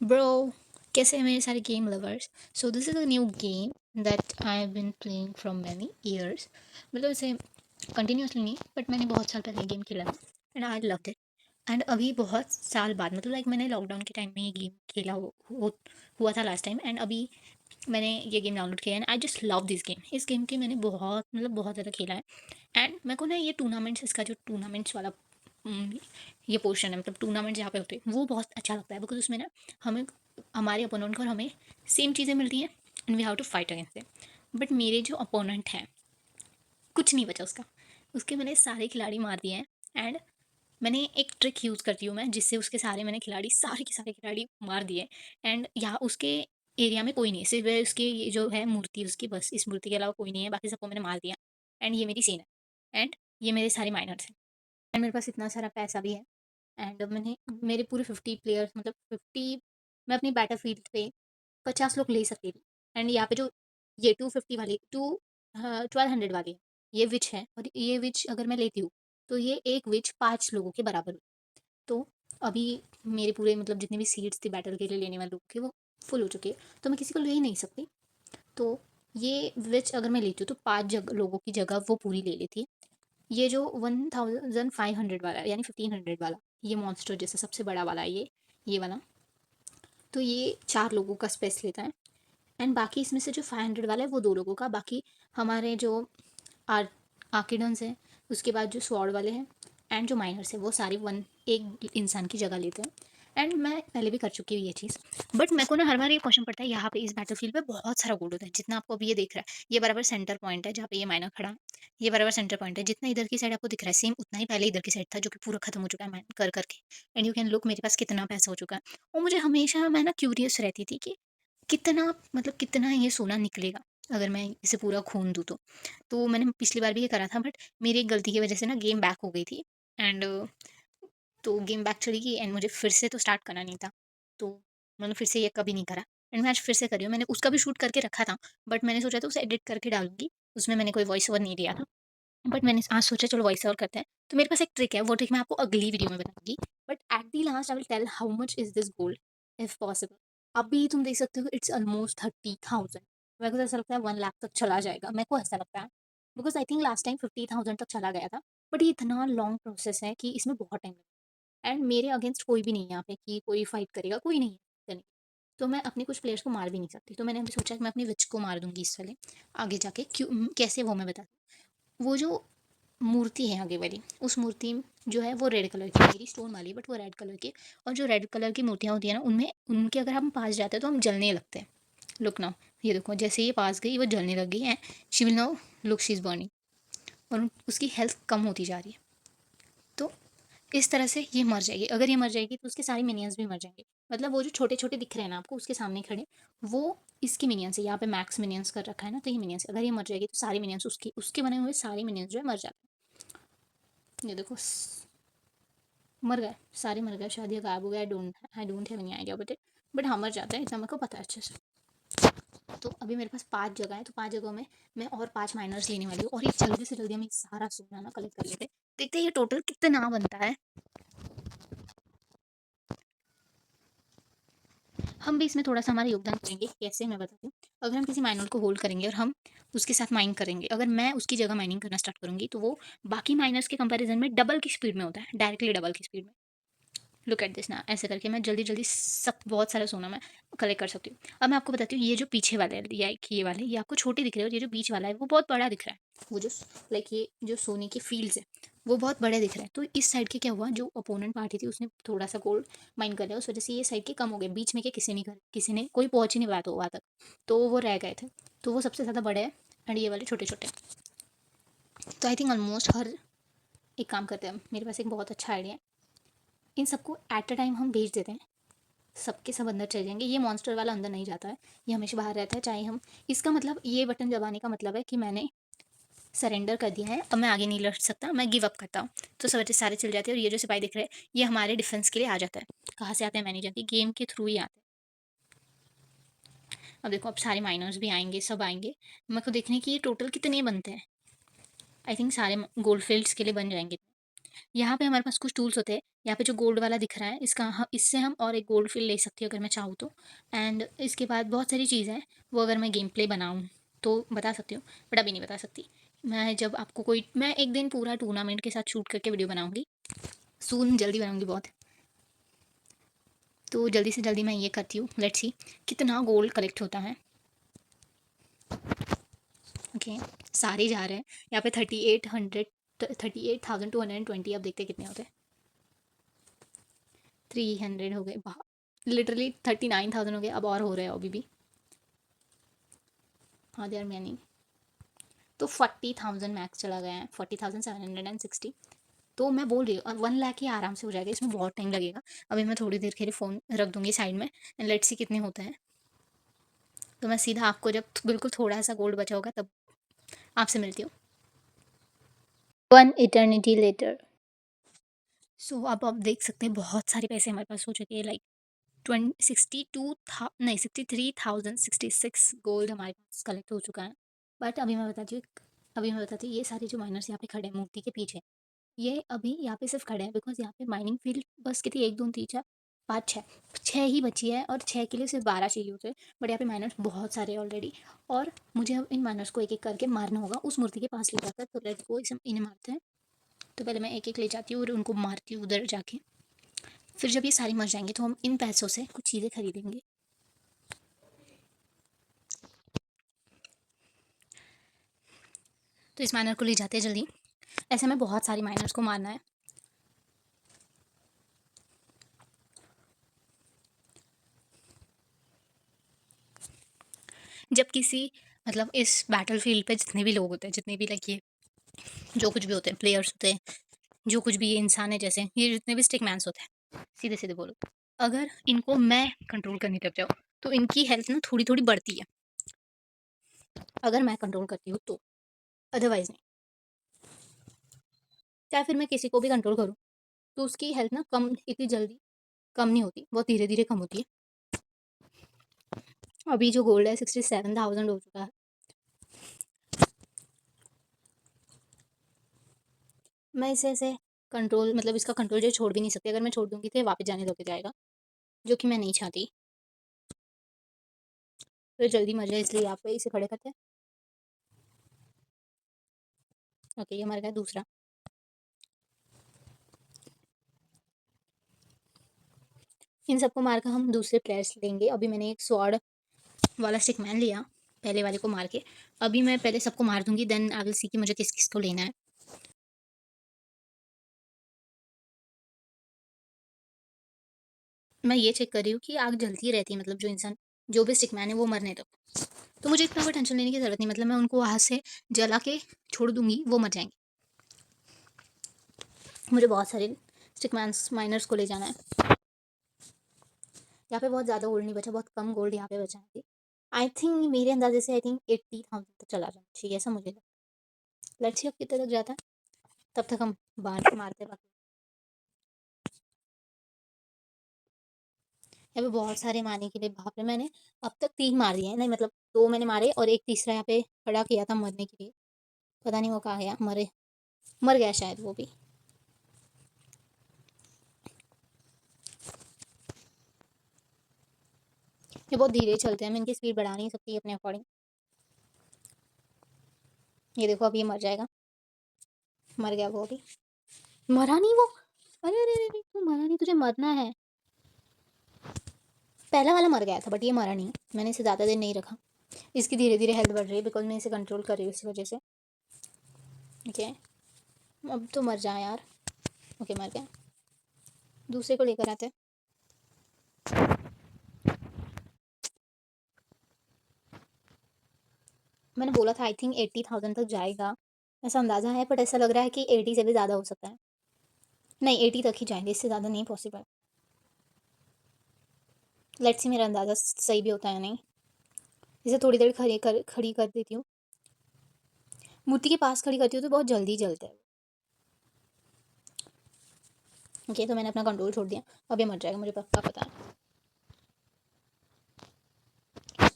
Bro, कैसे हैं मेरे सारे game lovers? So this is a new game that I have been playing from many years. मतलब इसे कंटिन्यूसली नहीं, बट मैंने बहुत साल पहले गेम खेला and I loved it. And अभी बहुत साल बाद, मतलब लाइक मैंने लॉकडाउन के टाइम में ये गेम खेला हुआ था लास्ट टाइम। एंड अभी मैंने ये गेम डाउनलोड किया and I just love this game. इस गेम के मैंने बहुत ज़्यादा खेला है। एंड मेरे को ना ये टूर्नामेंट्स, इसका जो टूर्नामेंट्स वाला उम, ये पोर्शन है, मतलब टूर्नामेंट जहाँ पे होते हैं वो बहुत अच्छा लगता है। बिकॉज उसमें ना हमें, हमारे अपोनेंट को और हमें सेम चीज़ें मिलती हैं and we have to fight against them. But मेरे जो अपोनेंट हैं, कुछ नहीं बचा उसका। उसके मैंने सारे खिलाड़ी मार दिए हैं। एंड मैंने एक ट्रिक यूज़ करती हूँ मैं, जिससे उसके सारे के सारे खिलाड़ी मार दिए। एंड यहाँ उसके एरिया में कोई नहीं है, सिर्फ है उसकी ये जो है मूर्ति उसकी, बस इस मूर्ति के अलावा कोई नहीं है, बाकी सबको मैंने मार दिया। एंड ये मेरी सीन है एंड ये मेरे सारे माइनर्स हैं। एंड मेरे पास इतना सारा पैसा भी है। एंड मैंने मेरे पूरे 50 प्लेयर्स, मतलब 50, मैं अपनी बैटलफील्ड पे 50 लोग ले सकती थी। एंड यहाँ पे जो ये 250 वाली 1200 वाली है, ये विच है। और ये विच अगर मैं लेती हूँ तो ये एक विच 5 लोगों के बराबर हुई। तो अभी मेरे पूरे, मतलब जितनी भी सीट्स थी बैटल के लिए लेने वाले लोगों की, वो फुल हो चुकी है। तो मैं किसी को ले ही नहीं सकती। तो ये विच अगर मैं लेती हूँ तो 5 लोगों की जगह वो पूरी ले लेती है। ये जो 1500 वाला है, यानी 1500 वाला, ये मॉन्स्टर जैसा सबसे बड़ा वाला है, ये वाला। तो ये 4 लोगों का स्पेस लेता है। एंड बाकी इसमें से जो 500 वाला है वो 2 लोगों का। बाकी हमारे जो आर आर्किडन्स हैं, उसके बाद जो स्वॉर्ड वाले हैं एंड जो माइनर्स हैं, वो सारे वन एक इंसान की जगह लेते हैं। एंड मैं पहले भी कर चुकी हूँ ये चीज़। बट मेरे को ना हर बार ये क्वेश्चन पड़ता है, यहाँ पे इस बैटलफील्ड पे बहुत सारा गोल्ड होता है, जितना आपको अभी ये दिख रहा है, ये बराबर सेंटर पॉइंट है जहाँ पे ये माइनर खड़ा है। ये बराबर सेंटर पॉइंट है, जितना इधर की साइड आपको दिख रहा है सेम उतना ही पहले इधर की साइड था, जो कि पूरा खत्म हो चुका है माइन कर करके। एंड यू कैन लुक मेरे पास कितना पैसा हो चुका है। और मुझे हमेशा, मैं ना क्यूरियस रहती थी कि कितना, मतलब कितना ये सोना निकलेगा अगर मैं इसे पूरा खून दूँ तो। तो मैंने पिछली बार भी ये करा था, बट मेरी एक गलती की वज़ह से ना गेम बैक हो गई थी। एंड तो गेम बैक चली गई एंड मुझे फिर से तो स्टार्ट करना नहीं था। तो मैंने फिर से ये कभी नहीं करा। एंड मैं आज फिर से कर रही हूँ। मैंने उसका भी शूट करके रखा था, बट मैंने सोचा था उसे एडिट करके डालूँगी। उसमें मैंने कोई वॉइस ओवर नहीं दिया था। बट मैंने आज सोचा चलो वॉइस ओवर करते हैं। तो मेरे पास एक ट्रिक है, वो ट्रिक मैं आपको अगली वीडियो में बताऊँगी। But at the last I will tell how much is this gold if possible. अभी तुम देख सकते हो इट्स ऑलमोस्ट 30,000। मेरे को तो ऐसा लगता है 1 लाख तक चला जाएगा। मेरे को ऐसा लगता है। Because I think last time 50,000 तक चला गया था। बट ये इतना लॉन्ग प्रोसेस है कि इसमें बहुत टाइम लगेगा। एंड मेरे अगेंस्ट कोई भी नहीं है यहाँ पे कि कोई फाइट करेगा, कोई नहीं है करने। तो मैं अपने कुछ प्लेयर्स को मार भी नहीं सकती। तो मैंने अभी सोचा कि मैं अपनी विच को मार दूँगी इस वाले, आगे जाके। क्यों, कैसे, वो मैं बताती हूँ। वो जो मूर्ति है आगे वाली, उस मूर्ति जो है वो रेड कलर की है, मेरी स्टोन वाली, बट वो रेड कलर की। और जो रेड कलर की मूर्तियाँ होती है ना, उनमें उनके अगर हम पास जाते हैं तो हम जलने लगते हैं। लुक नाउ, ये देखो, जैसे ये पास गई वो जलने लग गई है। She will now look, she is burning. और उसकी हेल्थ कम होती जा रही है। तो इस तरह से ये मर जाएगी। अगर ये मर जाएगी तो उसके सारे मिनियंस भी मर जाएंगे। मतलब वो जो छोटे छोटे दिख रहे हैं ना आपको उसके सामने खड़े, वो इसकी मिनियंस है। यहाँ पे मैक्स मिनियंस कर रखा है ना, तो ये मिनियंस है। अगर ये मर जाएगी तो सारे मिनियंस, उसके उसके बने हुए सारे मिनियंस जो है मर जाते हैं। ये देखो, मर गए, सारे मर गए, शायद ये गायब हो गया। I don't have any idea but it, but हाँ मर जाता है, इतना मेरे को पता है अच्छे से। तो अभी मेरे पास 5 जगह है, तो 5 जगहों में मैं और 5 माइनर्स लेने वाली हूँ। और ये जल्दी से जल्दी हम ये सारा सोना ना कलेक्ट कर लेते हैं। देखते हैं ये टोटल कितना बनता है। हम भी इसमें थोड़ा-सा हमारा योगदान करेंगे। कैसे, मैं बताती हूँ। अगर हम किसी माइनर को होल्ड करेंगे और हम उसके साथ माइन करेंगे, अगर मैं उसकी जगह माइनिंग करना स्टार्ट करूँगी, तो वो बाकी माइनर्स के कंपैरिज़न में डबल की स्पीड में होता है, डायरेक्टली डबल की स्पीड में। लुक एट दिस ना, ऐसे करके मैं जल्दी-जल्दी सब बहुत सारा सोना मैं कलेक्ट कर सकती हूँ। अब मैं आपको बताती हूँ, ये जो पीछे वाले हैं, या ये वाले, ये आपको छोटे दिख रहे हो, ये जो बीच वाला है वो बहुत बड़ा दिख रहा है। वो जो लाइक ये जो सोने के फील्ड्स हैं, वो बहुत बड़े दिख रहे हैं। तो इस साइड के क्या हुआ, जो अपोनेंट पार्टी थी उसने थोड़ा-सा गोल्ड माइन कर लिया, उस वजह से ये साइड के कम हो गए। बीच में के किसी ने कोई पहुँच ही नहीं पाया था वहाँ तक, तो वो रह गए थे। तो वो सबसे ज़्यादा बड़े हैं एंड ये वाले छोटे-छोटे। तो आई थिंक ऑलमोस्ट हर एक काम करते हैं, मेरे पास एक बहुत अच्छा आइडिया है। इन सबको एट अ टाइम हम भेज देते हैं, सबके सब अंदर चले जाएंगे। ये मॉन्स्टर वाला अंदर नहीं जाता है, ये हमेशा बाहर रहता है। चाहे हम, इसका मतलब ये बटन दबाने का मतलब है कि मैंने सरेंडर कर दिया है, अब मैं आगे नहीं लड़ सकता, मैं गिव अप करता हूँ। तो सब सारे चले जाते हैं और ये जो सिपाही दिख रहे हैं ये हमारे डिफेंस के लिए आ जाता है। कहाँ से आते हैं मैं नहीं जानती, गेम के थ्रू ही आते हैं। अब देखो, अब सारे माइनर्स भी आएंगे, सब आएंगे। मेरे को देखने की ये टोटल कितने बनते हैं। आई थिंक सारे गोल्ड फील्ड्स के लिए बन जाएंगे। यहाँ पे हमारे पास कुछ टूल्स होते हैं। यहाँ पे जो गोल्ड वाला दिख रहा है, इससे हम और एक गोल्ड फील ले सकती हूँ अगर मैं चाहूँ तो। एंड इसके बाद बहुत सारी चीज़ें हैं, वो अगर मैं गेम प्ले बनाऊँ तो बता सकती हूँ, बट अभी नहीं बता सकती। मैं एक दिन पूरा टूर्नामेंट के साथ शूट करके वीडियो बनाऊंगी, सून जल्दी बनाऊंगी बहुत। तो जल्दी से जल्दी मैं ये करती हूँ, लेट्स सी कितना गोल्ड कलेक्ट होता है। ओके, सारे जा रहे हैं यहाँ पे 38,220। अब देखते हैं कितने होते हैं। 300 हो गए, लिटरली 39,000 हो गए। अब और हो रहे हैं अभी भी। हाँ, देर मैनी। तो 40,000 मैक्स चला गया है, 40,760। तो मैं बोल रही हूँ 1 लाख ही आराम से हो जाएगा, इसमें बहुत टाइम लगेगा। अभी मैं थोड़ी देर के लिए फ़ोन रख दूंगी साइड में, एंड लेट्स सी कितने होते हैं। तो मैं सीधा आपको जब बिल्कुल थोड़ा सा गोल्ड बचा होगा तब आपसे मिलती हूँ। 1 eternity लेटर। सो अब आप देख सकते हैं बहुत सारे पैसे हमारे पास हो चुके हैं, लाइक 63,066 गोल्ड हमारे पास कलेक्ट हो चुका है। बट अभी मैं बताती हूँ, ये सारे जो माइनर्स यहाँ पे खड़े हैं मूर्ति के पीछे, ये अभी यहाँ पे सिर्फ खड़े हैं बिकॉज यहाँ पे माइनिंग फील्ड बस कितनी, 1 2 3 4 5 6 6 ही बची है, और 6 के लिए सिर्फ 12 चाहिए होते हैं। बट यहाँ पे माइनर्स बहुत सारे हैं ऑलरेडी, और मुझे अब इन माइनर्स को एक एक करके मारना होगा उस मूर्ति के पास ले जाकर। तो लेट्स गो, इन्हें मारते हैं। तो पहले मैं एक एक ले जाती हूँ और उनको मारती हूँ उधर जाके। फिर जब ये सारे मर जाएंगे तो हम इन पैसों से कुछ चीज़ें खरीदेंगे। तो इस माइनर को ले जाते हैं जल्दी। ऐसे में बहुत सारी माइनर्स को मारना है। जब किसी मतलब इस बैटल फील्ड पे जितने भी लोग होते हैं, जितने भी लाइक ये जो कुछ भी होते हैं, प्लेयर्स होते हैं, जो कुछ भी ये इंसान है, जैसे ये जितने भी स्टिक मैन्स होते हैं, सीधे सीधे बोलो, अगर इनको मैं कंट्रोल करने लग जाऊँ तो इनकी हेल्थ ना थोड़ी थोड़ी बढ़ती है, अगर मैं कंट्रोल करती हूँ तो। अदरवाइज नहीं। चाहे फिर मैं किसी को भी कंट्रोल करूँ तो उसकी हेल्थ ना कम इतनी जल्दी कम नहीं होती, बहुत धीरे धीरे कम होती है। अभी जो गोल्ड है 67,000 हो चुका है। मैं इसे ऐसे कंट्रोल मतलब इसका कंट्रोल जो छोड़ भी नहीं सकती, अगर मैं छोड़ दूंगी तो ये वापस जाने लग जाएगा, जो कि मैं नहीं चाहती। तो जल्दी मर जाए इसलिए आप इसे खड़े करते हैं। ओके, ये मर गया दूसरा। इन सबको मारकर हम दूसरे प्लेयर्स लेंगे। अभी मैंने एक स्वॉर्ड वाला स्टिक मैन लिया पहले वाले को मार के। अभी मैं पहले सबको मार दूंगी, देन आई विल सी कि मुझे किस किस को लेना है। मैं ये चेक कर रही हूँ कि आग जलती रहती है, मतलब जो इंसान जो भी स्टिक मैन है वो मरने तक। तो मुझे इतना कोई टेंशन लेने की ज़रूरत नहीं, मतलब मैं उनको वहाँ से जला के छोड़ दूंगी, वो मर जाएंगे। मुझे बहुत सारे स्टिक मैन्स माइनर्स को ले जाना है। यहाँ पे बहुत ज़्यादा गोल्ड नहीं बचा, बहुत कम गोल्ड यहाँ पे बचा है। आई थिंक मेरे अंदाजे से 80,000 तक चला जाना चाहिए, ऐसा मुझे लगता है। लेट्स सी अब कितने तक जाता है, तब तक हम बाहर मारते बाकी। यहाँ पे बहुत सारे मारने के लिए, बाप रे, मैंने अब तक 3 मार दिए हैं, नहीं मतलब 2 मैंने मारे और एक तीसरा यहाँ पे खड़ा किया था मरने के लिए। पता नहीं वो कहाँ गया, मर गया शायद वो भी। ये बहुत धीरे चलते हैं, मैं इनकी स्पीड बढ़ा नहीं सकती अपने अकॉर्डिंग। ये देखो अब ये मर जाएगा। मर गया वो भी। मरा नहीं वो। अरे अरे अरे, तू मरा नहीं, तुझे मरना है। पहला वाला मर गया था बट ये मरा नहीं, मैंने इसे ज़्यादा देर नहीं रखा। इसकी धीरे धीरे हेल्थ बढ़ रही है बिकॉज मैं इसे कंट्रोल कर रही हूँ इसी वजह से। ओके, अब तो मर जा यार। ओके, मर गया। दूसरे को लेकर आते हैं। मैंने बोला था आई थिंक 80,000 तक जाएगा, ऐसा अंदाज़ा है, बट ऐसा लग रहा है कि 80 से भी ज़्यादा हो सकता है। नहीं, 80 तक ही जाएंगे, इससे ज़्यादा नहीं पॉसिबल। लेट्स सी मेरा अंदाज़ा सही भी होता है नहीं। इसे थोड़ी देर खड़ी कर देती हूँ, मूर्ति के पास खड़ी करती हूँ तो बहुत जल्दी जलता है। ओके, तो मैंने अपना कंट्रोल छोड़ दिया, अब ये मर जाएगा, मुझे पक्का पता है।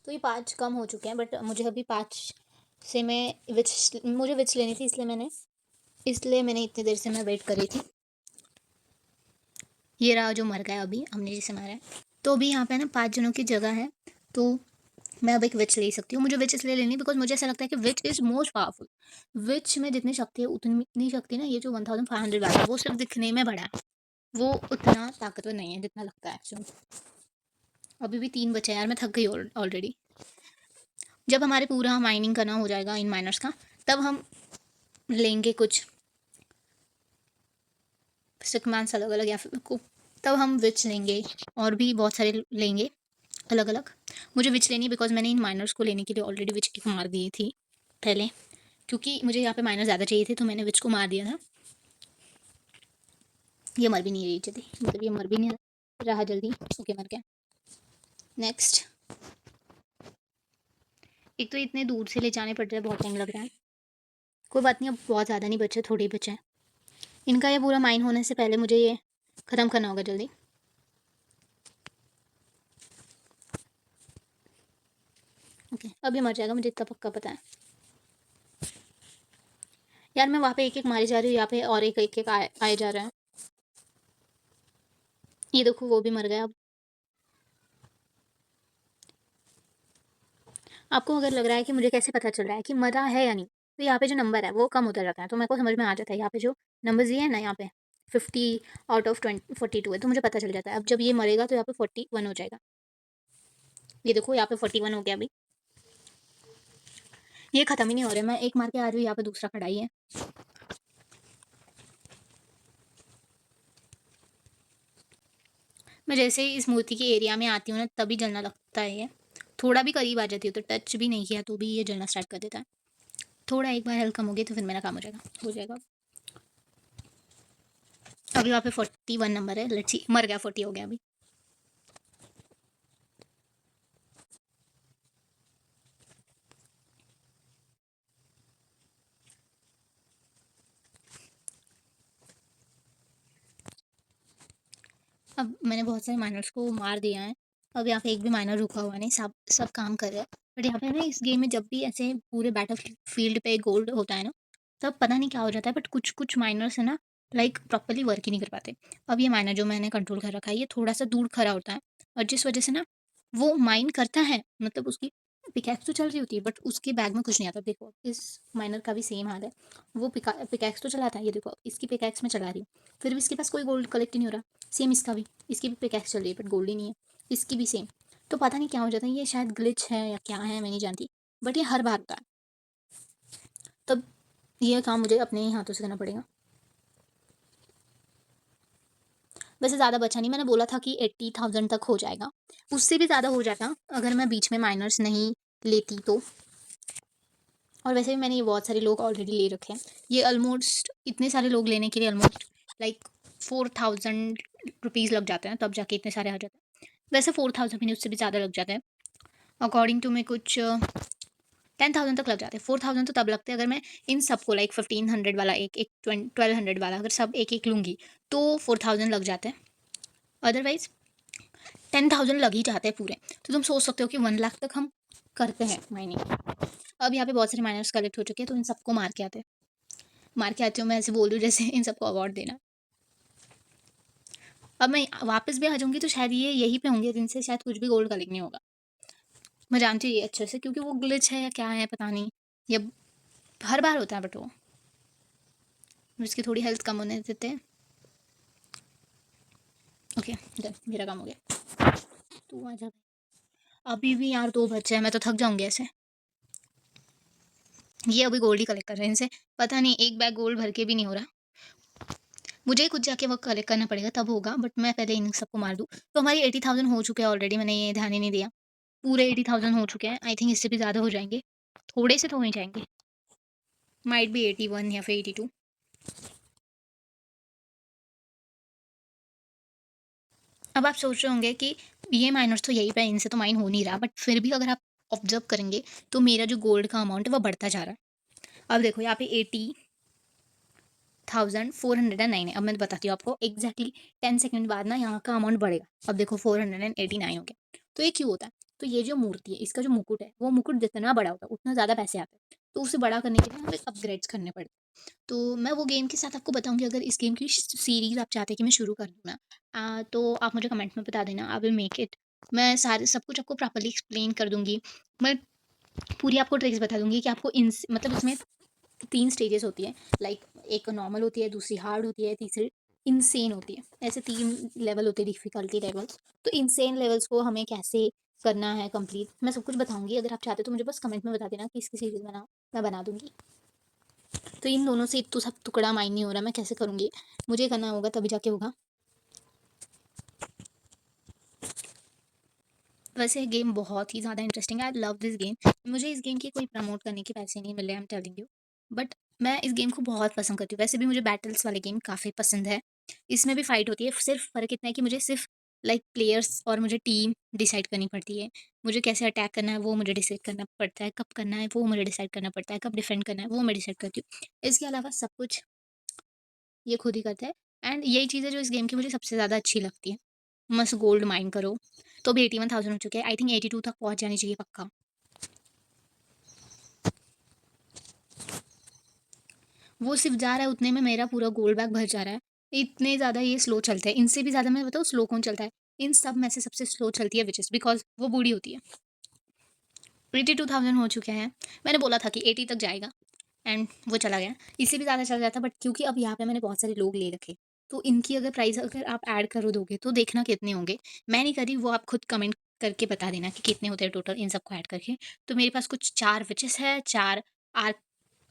तो ये 5 कम हो चुके हैं, बट मुझे अभी 5 से मैं मुझे विच लेनी थी, इसलिए मैंने इतनी देर से मैं वेट कर रही थी। ये रहा जो मर गया अभी, हमने जिसे मारा है। तो अभी यहाँ पे ना 5 जनों की जगह है, तो मैं अब एक विच ले सकती हूँ। मुझे विच इसलिए लेनी बिकॉज़ मुझे ऐसा लगता है कि विच इज़ मोस्ट पावरफुल। विच में जितनी शक्ति है उतनी शक्ति ना ये जो 1500 वाला है वो सिर्फ़ दिखने में बड़ा है। वो उतना ताकतवर नहीं है जितना लगता है एक्चुअली। अभी भी 3 बचे हैं यार, मैं थक गई ऑलरेडी। जब हमारे पूरा माइनिंग करना हो जाएगा इन माइनर्स का, तब हम लेंगे कुछ स्टिकमैन्स अलग-अलग या फिर को तब हम विच लेंगे और भी बहुत सारे लेंगे अलग-अलग। मुझे विच लेनी है बिकॉज़ मैंने इन माइनर्स को लेने के लिए ऑलरेडी विच एक मार दी थी पहले, क्योंकि मुझे यहाँ पे माइनर ज़्यादा चाहिए थे तो मैंने विच को मार दिया था। ये मर भी नहीं रही जल्दी, मतलब ये मर भी नहीं रहा जल्दी। ओके, मर गया। नेक्स्ट। एक तो इतने दूर से ले जाने पड़ रहे हैं, बहुत टाइम लग रहा है। कोई बात नहीं, अब बहुत ज़्यादा नहीं बचे, थोड़े ही बचे हैं। इनका ये पूरा माइन होने से पहले मुझे ये ख़त्म करना होगा जल्दी। ओके, अब ये मर जाएगा, मुझे इतना पक्का पता है। यार मैं वहाँ पे एक-एक मारी जा रही हूँ, यहाँ पे और एक-एक आए जा रहा है। ये देखो वो भी मर गया अब। आपको अगर लग रहा है कि मुझे कैसे पता चल रहा है कि मरा है या नहीं, तो यहाँ पे जो नंबर है वो कम होता जाता है, तो मेरे को समझ में आ जाता है। यहाँ पे जो नंबर्स दिए हैं ना, यहाँ पे 50 आउट ऑफ 42 है, तो मुझे पता चल जाता है। अब जब ये मरेगा तो यहाँ पे 41 हो जाएगा। ये देखो यहाँ पे 41 हो गया अभी। ये ख़त्म ही नहीं हो रहा है, मैं एक मार के आ रही हूँ, यहाँ पे दूसरा खड़ा ही है। मैं जैसे ही इस मूर्ति के एरिया में आती हूँ ना, तभी जलना लगता है ये। थोड़ा भी करीब आ जाती हूँ तो टच भी नहीं किया तो भी ये जलना स्टार्ट कर देता है। थोड़ा एक बार हेल्थ कम होगी तो फिर मेरा काम हो जाएगा। अभी वहाँ पे 41 नंबर है, लेट्स सी। मर गया, 40 हो गया अभी। अब मैंने बहुत सारे माइनर्स को मार दिया है। अब यहाँ पे एक भी माइनर रुका हुआ नहीं, सब सब काम कर रहे हैं। बट यहाँ पे ना इस गेम में जब भी ऐसे पूरे बैटल फील्ड पे गोल्ड होता है ना, तब पता नहीं क्या हो जाता है, बट कुछ कुछ माइनर्स है ना, लाइक प्रॉपरली वर्क ही नहीं कर पाते। अब ये माइनर जो मैंने कंट्रोल कर रखा है, ये थोड़ा सा दूर खड़ा होता है, और जिस वजह से ना वो माइन करता है, मतलब उसकी पिकैक्स तो चल रही होती है बट उसके बैग में कुछ नहीं आता। देखो इस माइनर का भी सेम हाल है। वो पिकैक्स तो चलाता है, ये देखो इसकी पिकैक्स में चला रही है, फिर भी इसके पास कोई गोल्ड कलेक्ट ही नहीं हो रहा। सेम इसका भी, इसकी भी पिकैक्स चल रही है बट गोल्ड ही नहीं है। इसकी भी सेम। तो पता नहीं क्या हो जाता है, ये शायद ग्लिच है या क्या है, मैं नहीं जानती। बट ये हर बार होता है। तब ये काम मुझे अपने ही हाथों से करना पड़ेगा। वैसे ज़्यादा बचा नहीं, मैंने बोला था कि 80,000 तक हो जाएगा। उससे भी ज़्यादा हो जाता अगर मैं बीच में माइनर्स नहीं लेती तो। और वैसे भी मैंने ये बहुत सारे लोग ऑलरेडी ले रखे हैं। ये ऑलमोस्ट इतने सारे लोग लेने के लिए ऑलमोस्ट लाइक 4,000 रुपीज़ लग जाते हैं, तब जाके इतने सारे आ जाते हैं। वैसे 4,000 भी नहीं, उससे भी ज़्यादा लग जाता है। अकॉर्डिंग टू मैं कुछ 10,000 तक लग जाते हैं। 4,000 तो तब लगते हैं अगर मैं इन सबको लाइक 1500 वाला एक एक 1200 वाला अगर सब एक एक लूँगी तो 4,000 लग जाते हैं। अदरवाइज 10,000 लग ही जाते हैं पूरे। तो तुम सोच सकते हो कि 1 लाख तक हम करते हैं माइनिंग। अब यहाँ पे बहुत सारे माइनर्स कलेक्ट हो चुके हैं, तो इन सबको मार के आती हूँ। मैं ऐसे बोल रही हूँ जैसे इन सबको अवार्ड देना। अब मैं वापस भी आ जाऊँगी तो शायद ये यहीं पे होंगे, जिनसे शायद कुछ भी गोल्ड कलेक्ट नहीं होगा। मैं जानती हूँ ये अच्छे से, क्योंकि वो ग्लिच है या क्या है पता नहीं, ये हर बार होता है। बट वो इसकी थोड़ी हेल्थ कम होने देते हैं। ओके डन, मेरा काम हो गया। तू आ जा। अभी भी यार 2 बच्चे हैं, मैं तो थक जाऊंगी ऐसे। ये अभी गोल्ड ही कलेक्ट कर रहे हैं, इनसे पता नहीं एक बैग गोल्ड भर के भी नहीं हो रहा। मुझे ही कुछ जाके वो कलेक्ट करना पड़ेगा तब होगा, बट मैं पहले इन सबको मार दूँ। तो हमारी 80,000 हो चुके हैं ऑलरेडी, मैंने ये ध्यान ही नहीं दिया। पूरे 80,000 हो चुके हैं। आई थिंक इससे भी ज़्यादा हो जाएंगे, थोड़े से तो हो ही जाएंगे। माइट बी 81 या फिर 82। अब आप सोच रहे होंगे कि ये माइनर्स तो यही पे है, इनसे तो माइन हो नहीं रहा, बट फिर भी अगर आप ऑब्जर्व करेंगे तो मेरा जो गोल्ड का अमाउंट है वो बढ़ता जा रहा है। अब देखो यहाँ पे 80,409 है। अब मैं बताती हूँ आपको एग्जैक्टली 10 सेकंड बाद ना यहाँ का अमाउंट बढ़ेगा। अब देखो 489 हो गया। तो ये क्यों होता है? तो ये जो मूर्ति है, इसका जो मुकुट है, वो मुकुट जितना बड़ा होता है उतना ज़्यादा पैसे आते हैं। तो उसे बड़ा करने के लिए हमें अपग्रेड्स करने पड़ते हैं। तो मैं वो गेम के साथ आपको बताऊँगी, अगर इस गेम की सीरीज़ आप चाहते हैं कि मैं शुरू कर दूँ ना, तो आप मुझे कमेंट में बता देना, आई विल मेक इट। मैं सारे सब कुछ आपको प्रॉपर्ली एक्सप्लेन कर दूँगी। मैं पूरी आपको ट्रिक्स बता दूँगी कि आपको मतलब इसमें 3 स्टेजेस होती है, लाइक एक नॉर्मल होती है, दूसरी हार्ड होती है, तीसरी इनसेन होती है। ऐसे 3 लेवल होते हैं, डिफ़िकल्टी लेवल्स। तो इनसेन लेवल्स को हमें कैसे करना है कंप्लीट, मैं सब कुछ बताऊँगी। अगर आप चाहते हो तो मुझे बस कमेंट में बता देना कि इसकी सीरीज़ बनाओ, मैं बना दूँगी। तो इन दोनों से तो सब टुकड़ा माइंड नहीं हो रहा, मैं कैसे करूँगी? मुझे करना होगा तभी जाके होगा। वैसे गेम बहुत ही ज़्यादा इंटरेस्टिंग है, आई लव दिस गेम। मुझे इस गेम के कोई प्रमोट करने के पैसे नहीं मिले, I am telling you. But मैं इस गेम को बहुत पसंद करती हूँ। वैसे भी मुझे बैटल्स वाले गेम काफ़ी पसंद है। इसमें भी फाइट होती है, सिर्फ फ़र्क इतना है कि मुझे सिर्फ लाइक प्लेयर्स और मुझे टीम डिसाइड करनी पड़ती है। मुझे कैसे अटैक करना है वो मुझे डिसाइड करना पड़ता है, कब करना है वो मुझे डिसाइड करना पड़ता है, कब डिफेंड करना है वो मैं डिसाइड करती हूँ। इसके अलावा सब कुछ ये खुद ही करता है। एंड यही चीज़ है जो इस गेम की मुझे सबसे ज़्यादा अच्छी लगती है। मस्त गोल्ड माइन करो। तो अभी 81,000 हो चुके हैं, आई थिंक 82 तक पहुँच जानी चाहिए पक्का। वो सिर्फ़ जा रहा है उतने में मेरा पूरा गोल्ड बैग भर जा रहा है। इतने ज़्यादा ये स्लो चलते हैं। इनसे भी ज़्यादा मैं बताऊँ स्लो कौन चलता है? इन सब में से सबसे स्लो चलती है विचेस, बिकॉज़ वो बूढ़ी होती है। 82,000 हो चुके हैं। मैंने बोला था कि 80 तक जाएगा एंड वो चला गया। इससे भी ज़्यादा चला जाता, बट क्योंकि अब यहाँ पे मैंने बहुत सारे लोग ले रखे, तो इनकी अगर प्राइस अगर आप ऐड कर दोगे तो देखना कितने होंगे। मैं नहीं कर रही, वो आप खुद कमेंट करके बता देना कि कितने होते हैं टोटल इन सबको ऐड करके। तो मेरे पास कुछ 4 विचेस है, 4 आर्क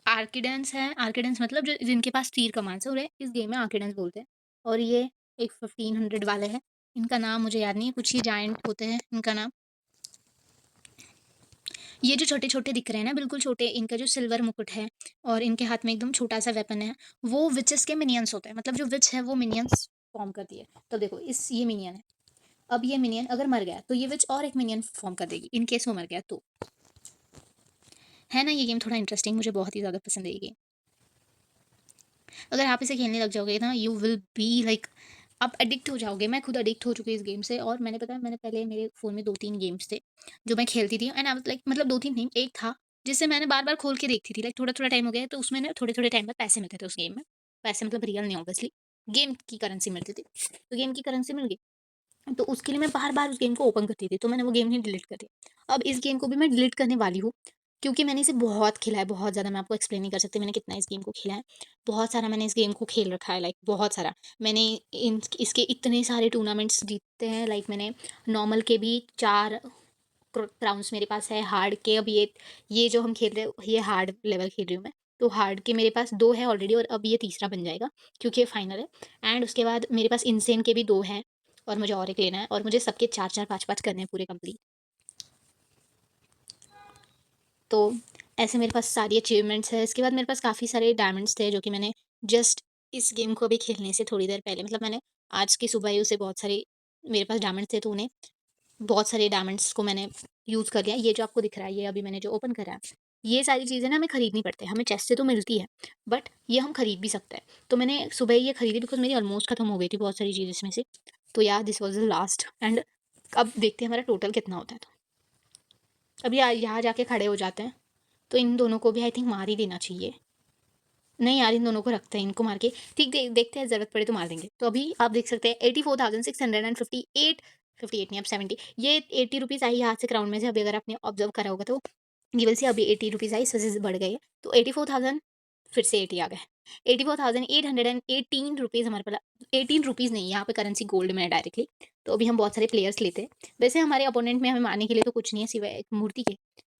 आर्किडेंस हैं। आर्किडेंस मतलब जो जिनके पास तीर कमान से, उन्हें इस गेम में आर्किडेंस बोलते हैं। और ये एक 1500 वाले हैं। इनका नाम मुझे याद नहीं है, कुछ ही जायंट होते हैं इनका नाम। ये जो छोटे-छोटे दिख रहे हैं ना, बिल्कुल छोटे, इनका जो सिल्वर मुकुट है और इनके हाथ में एकदम छोटा-सा वेपन है, वो विचेस के मिनियंस होते हैं। मतलब जो विच है वो मिनियंस फ़ॉर्म करती है। तो देखो ये मिनियन है। अब ये मिनियन अगर मर गया तो ये विच और एक मिनियन फ़ॉर्म कर देगी, इन केस वो मर गया तो। है ना ये गेम थोड़ा इंटरेस्टिंग, मुझे बहुत ही ज़्यादा पसंद है ये गेम। अगर आप इसे खेलने लग जाओगे ना, यू विल बी लाइक, आप एडिक्ट हो जाओगे। मैं खुद एडिक्ट हो चुकी हूँ इस गेम से। और मैंने पता है, मैंने पहले मेरे फ़ोन में 2-3 गेम्स थे जो मैं खेलती थी, एंड आई वाज़ लाइक, मतलब 2-3 नहीं, एक था जिसे मैंने बार-बार खोल के देखती थी। लाइक थोड़ा-थोड़ा टाइम हो गया है तो उसमें ना थोड़े-थोड़े टाइम बाद पैसे मिलते थे उस गेम में। पैसे मतलब रियल नहीं ऑब्वियसली, गेम की करेंसी मिलती थी। तो गेम की करेंसी मिल गई, तो उसके लिए मैं बार-बार उस गेम को ओपन करती थी, तो मैंने वो गेम ही डिलीट कर दिया। अब इस गेम को भी मैं डिलीट करने वाली हूँ, क्योंकि मैंने इसे बहुत खेला है, बहुत ज़्यादा। मैं आपको एक्सप्लेन नहीं कर सकती मैंने कितना इस गेम को खेला है। बहुत सारा मैंने इस गेम को खेल रखा है, लाइक बहुत सारा। मैंने इन इसके इतने सारे टूर्नामेंट्स जीते हैं, लाइक मैंने नॉर्मल के भी 4 क्राउन्स मेरे पास है, हार्ड के अब ये जो हम खेल रहे हैं, ये हार्ड लेवल खेल रही हूँ मैं। तो हार्ड के मेरे पास 2 है ऑलरेडी, और अब ये तीसरा बन जाएगा क्योंकि ये फाइनल है। एंड उसके बाद मेरे पास इनसेन के भी 2 हैं, और मुझे और एक लेना है, और मुझे सबके 4-4 5-5 करने हैं पूरे कंप्लीट। तो ऐसे मेरे पास सारी अचीवमेंट्स है। इसके बाद मेरे पास काफ़ी सारे डायमंड्स थे जो कि मैंने जस्ट इस गेम को अभी खेलने से थोड़ी देर पहले, मतलब मैंने आज की सुबह ही उसे बहुत सारे मेरे पास डायमंड्स थे, तो उन्हें बहुत सारे डायमंड्स को मैंने यूज़ कर लिया। ये जो आपको दिख रहा है, ये अभी मैंने जो ओपन करा है, ये सारी चीज़ें ना हमें खरीदनी पड़ती है। हमें चेस्ट से तो मिलती है, बट ये हम खरीद भी सकते हैं। तो मैंने सुबह ही ये खरीदी बिकॉज़ मेरी ऑलमोस्ट खत्म हो गई थी बहुत सारी चीज़ इसमें से। तो यार this was the last, and अब देखते हैं हमारा टोटल कितना होता है। तो अब यहाँ जाके खड़े हो जाते हैं। तो इन दोनों को भी आई थिंक मार ही देना चाहिए। नहीं यार, इन दोनों को रखते हैं, इनको मार के ठीक देखते हैं, ज़रूरत पड़े तो मार देंगे। तो अभी आप देख सकते हैं 84,658, 58 नहीं अब 70, ये 80 रुपीज़ आई हाथ से क्राउन में से। अभी अगर आपने ऑब्जर्व करा होगा तो ये विल सी अभी 80 रुपीज़ आई, से बढ़ गई है। तो 84,000 फिर से 80 आ गए। 84,818 रुपीज़ हमारे पास। 18 रुपीज़ नहीं, यहाँ पे करेंसी गोल्ड में है डायरेक्टली। तो अभी हम बहुत सारे प्लेयर्स लेते हैं। वैसे हमारे अपोनेंट में हमें मारने के लिए तो कुछ नहीं है सिवाय एक मूर्ति के।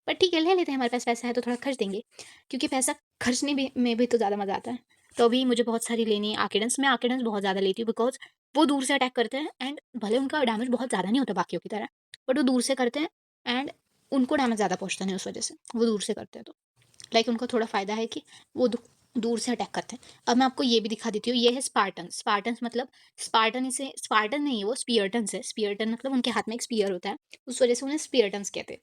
पर ठीक है, ले लेते हैं, हमारे पास पैसा है तो थोड़ा खर्च देंगे। क्योंकि पैसा खर्चने में भी तो ज़्यादा मज़ा आता है। तो अभी मुझे बहुत सारी लेनी है आर्किडेंस। मैं आर्किडेंस बहुत ज़्यादा लेती हूँ बिकॉज़ वो दूर से अटैक करते हैं, एंड भले उनका डैमेज बहुत ज़्यादा नहीं होता बाकियों की तरह, बट वो दूर से करते हैं, एंड उनको डैमेज ज़्यादा पहुँचता नहीं उस वज़ह से, वो दूर से करते हैं तो। लाइक उनको थोड़ा फ़ायदा है कि वो दूर से अटैक करते हैं। अब मैं आपको ये भी दिखा देती हूँ, ये है स्पार्टन्स। स्पार्टन्स मतलब स्पार्टन, इसे स्पार्टन नहीं है, वो स्पियर्टन्स है। स्पियर्टन मतलब उनके हाथ में एक स्पीयर होता है, उस वज़ह से उन्हें स्पियर्टन्स कहते हैं।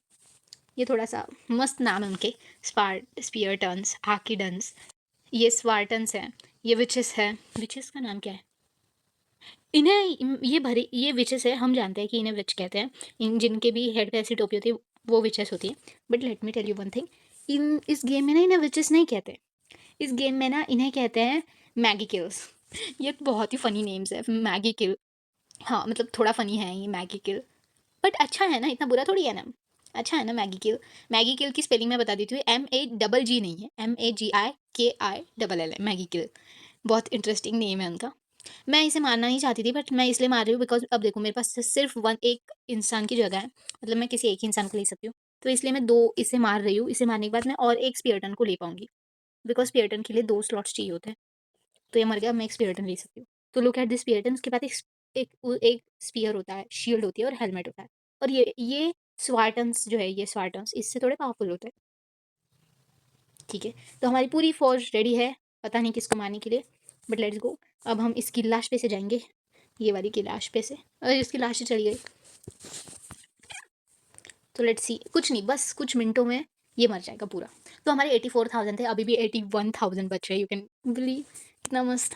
ये थोड़ा-सा मस्त नाम है उनके, स्पियर्टन्स, आर्किडन्स। ये स्पार्टन्स हैं, ये विचेस है। विचेस का नाम क्या है? ये विचेस है, हम जानते हैं कि इन्हें विच कहते हैं। इन जिनके भी हेड पे ऐसी टोपी होती है, वो विचेस होती है। But let me tell you one thing, इस गेम में ना इन्हें विचेस नहीं कहते, इस गेम में ना इन्हें कहते हैं मैगी किल्स। ये बहुत ही फ़नी नेम्स है, मैगी किल। हाँ, मतलब थोड़ा फ़नी है ये मैगी किल, बट अच्छा है ना, इतना बुरा थोड़ी है नाम, अच्छा है ना मैगी किल। मैगी किल की स्पेलिंग मैं बता देती हूँ, MAGG नहीं है, MAGIKILL है, मैगी किल। बहुत इंटरेस्टिंग नेम है उनका। मैं इसे मारना नहीं चाहती थी, बट मैं इसलिए मार रही हूँ बिकॉज़ अब देखो मेरे पास सिर्फ़ एक इंसान की जगह है, मतलब मैं किसी एक ही इंसान को ले सकती हूँ। तो इसलिए मैं 2 इसे मार रही हूँ, इसे मारने के बाद मैं और एक स्पीयर टर्न को ले पाऊँगी, बिकॉज़ स्पीयर टर्न के लिए 2 स्लॉट्स चाहिए होते हैं। तो ये मर गया, मैं एक स्पीयर टर्न ले सकती हूँ। तो look at this spear turn, उसके बाद एक स्पीयर होता है, शील्ड होती है और हेलमेट होता है। और ये स्वार्टन्स जो है, ये स्वार्टन्स इससे थोड़े पावरफुल होते हैं, ठीक है? तो हमारी पूरी फ़ौज रेडी है, पता नहीं किसको मारने के लिए, बट लेट्स गो। अब हम इसकी लाश पे से जाएँगे, ये वाली की लाश पे से, और इसकी लाश ही चली गई। तो लेट्स सी, कुछ नहीं, बस कुछ मिनटों में ये मर जाएगा पूरा। तो हमारे 84,000 थे, अभी भी 81,000 बच रहे हैं, यू कैन बिलीव, कितना मस्त।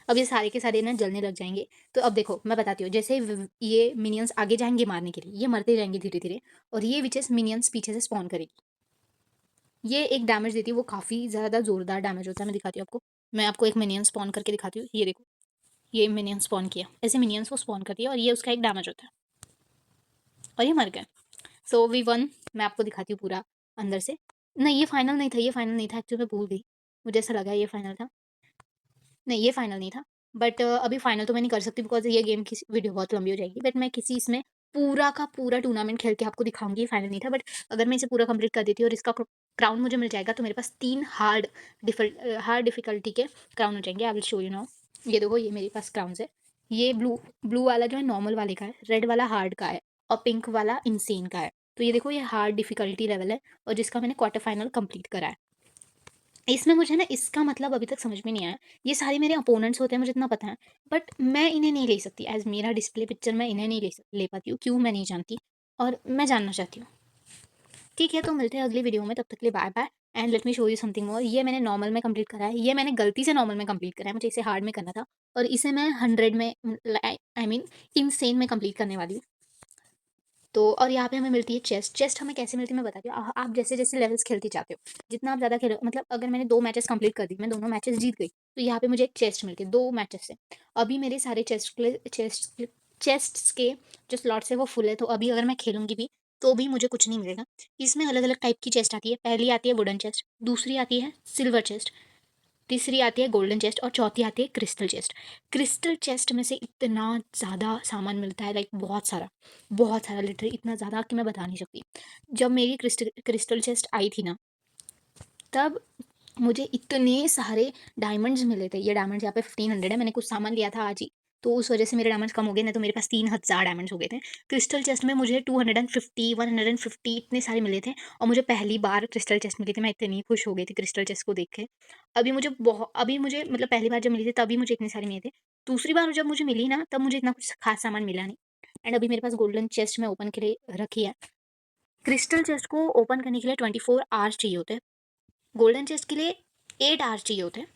अब ये सारे के सारे ना जलने लग जाएँगे। तो अब देखो मैं बताती हूँ, जैसे ये मिनियंस आगे जाएँगे मारने के लिए, ये मरते जाएँगे धीरे-धीरे, और ये विचेस मिनियंस पीछे से स्पॉन करेगी। ये एक डैमेज देती है, वो काफ़ी ज़्यादा ज़ोरदार डैमेज होता है, मैं दिखाती हूँ आपको। मैं आपको एक मिनियन स्पॉन करके दिखाती हूँ, ये देखो, ये मिनियन स्पॉन किया। ऐसे मिनियंस वो स्पॉन करती है और ये उसका एक डैमेज होता है, और ये मर गए। So we won. मैं आपको दिखाती हूँ पूरा अंदर से। नहीं, ये फाइनल नहीं था, ये फाइनल नहीं था, एक्चुअली मैं भूल गई। मुझे ऐसा लगा ये फाइनल था। नहीं, ये फाइनल नहीं था, बट अभी फाइनल तो मैं नहीं कर सकती बिकॉज़ ये गेम की वीडियो बहुत लंबी हो जाएगी। बट मैं किसी इसमें पूरा का पूरा टूर्नामेंट खेल के आपको दिखाऊँगी, ये फाइनल नहीं था। बट अगर मैं इसे पूरा कंप्लीट कर देती हूँ और इसका क्राउन मुझे मिल जाएगा, तो मेरे पास 3 हार्ड डिफ़िकल्टी के क्राउन हो जाएँगे। I will show you now. ये देखो, ये मेरे पास क्राउन्स है। ये ब्लू ब्लू वाला जो है नॉर्मल वाले का है, रेड वाला हार्ड का है, और पिंक वाला इंसेन का है। तो ये देखो, ये हार्ड डिफ़िकल्टी लेवल है, और जिसका मैंने क्वार्टर फाइनल कंप्लीट करा है। इसमें मुझे ना इसका मतलब अभी तक समझ में नहीं आया। ये सारे मेरे अपोनेंट्स होते हैं, मुझे इतना पता है, बट मैं इन्हें नहीं ले सकती एज़ मेरा डिस्प्ले पिक्चर, मैं इन्हें नहीं ले पाती हूँ, क्यों मैं नहीं जानती, और मैं जानना चाहती हूँ। ठीक है, तो मिलते हैं अगली वीडियो में, तब तक के लिए bye bye, and let me show you something more. ये मैंने नॉर्मल में कंप्लीट करा है, ये मैंने गलती से नॉर्मल में कंप्लीट करा है, मुझे इसे हार्ड में करना था, और इसे मैं 100 में, आई मीन इनसेन में कंप्लीट करने वाली हूँ। तो और यहाँ पे हमें मिलती है चेस्ट। चेस्ट हमें कैसे मिलती है मैं बताती हूँ। आप जैसे-जैसे लेवल्स खेलते जाते हो, जितना आप ज़्यादा खेलो, मतलब अगर मैंने 2 मैचेस कंप्लीट कर दी, मैं दोनों मैचेस जीत गई, तो यहाँ पे मुझे एक चेस्ट मिलती है 2 मैचेस से। अभी मेरे सारे चेस्ट्स के जो स्लॉट्स है वो फुल है, तो अभी अगर मैं खेलूँगी भी, तो भी मुझे कुछ नहीं मिलेगा। इसमें अलग-अलग टाइप की चेस्ट आती है। पहली आती है वुडन चेस्ट, दूसरी आती है सिल्वर चेस्ट, तीसरी आती है गोल्डन चेस्ट, और चौथी आती है क्रिस्टल चेस्ट। क्रिस्टल चेस्ट में से इतना ज़्यादा सामान मिलता है, लाइक बहुत सारा, लिटरली इतना ज़्यादा कि मैं बता नहीं सकती। जब मेरी क्रिस्टल चेस्ट आई थी ना, तब मुझे इतने सारे डायमंड्स मिले थे। ये डायमंड्स यहाँ पे 1500 है, मैंने कुछ सामान लिया था आज ही, तो उस वजह से मेरे डायमंड्स कम हो गए, नहीं तो मेरे पास 3000 डायमंड्स हो गए थे। क्रिस्टल चेस्ट में मुझे 250 150 इतने सारे मिले थे, और मुझे पहली बार क्रिस्टल चेस्ट मिली थी, मैं इतनी खुश हो गई थी क्रिस्टल चेस्ट को देख के। अभी मुझे मतलब पहली बार जब मिली थी तभी मुझे इतने सारे मिले थे। दूसरी बार जब मुझे मिली ना, तब मुझे इतना कुछ खास सामान मिला नहीं, एंड अभी मेरे पास गोल्डन चेस्ट में ओपन के लिए रखी है। क्रिस्टल चेस्ट को ओपन करने के लिए 24 आवर्स चाहिए होते हैं, गोल्डन चेस्ट के लिए 8 आवर्स चाहिए होते हैं,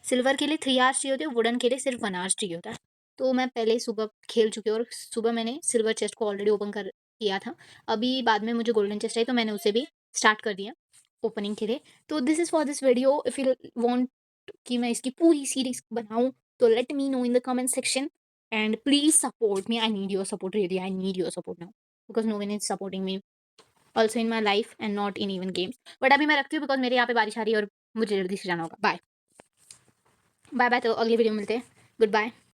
सिल्वर के लिए 3 आवर्स चाहिए होते हैं, वुडन के लिए सिर्फ 1 आवर्स चाहिए होता है। तो मैं पहले ही सुबह खेल चुकी हूँ, और सुबह मैंने सिल्वर चेस्ट को ऑलरेडी ओपन कर किया था। अभी बाद में मुझे गोल्डन चेस्ट आई, तो मैंने उसे भी स्टार्ट कर दिया ओपनिंग के लिए। तो this is for this video, if you want कि मैं इसकी पूरी सीरीज़ बनाऊँ, तो let me know in the comment section, and please support me, I need your support, really I need your support now, because no one is supporting me also in my life and not in even games. But अभी मैं रखती हूँ because मेरे यहाँ पे बारिश आ रही है और मुझे जल्दी से जाना होगा। बाय। बाय बाय, तो अगली वीडियो में मिलते हैं। Good bye.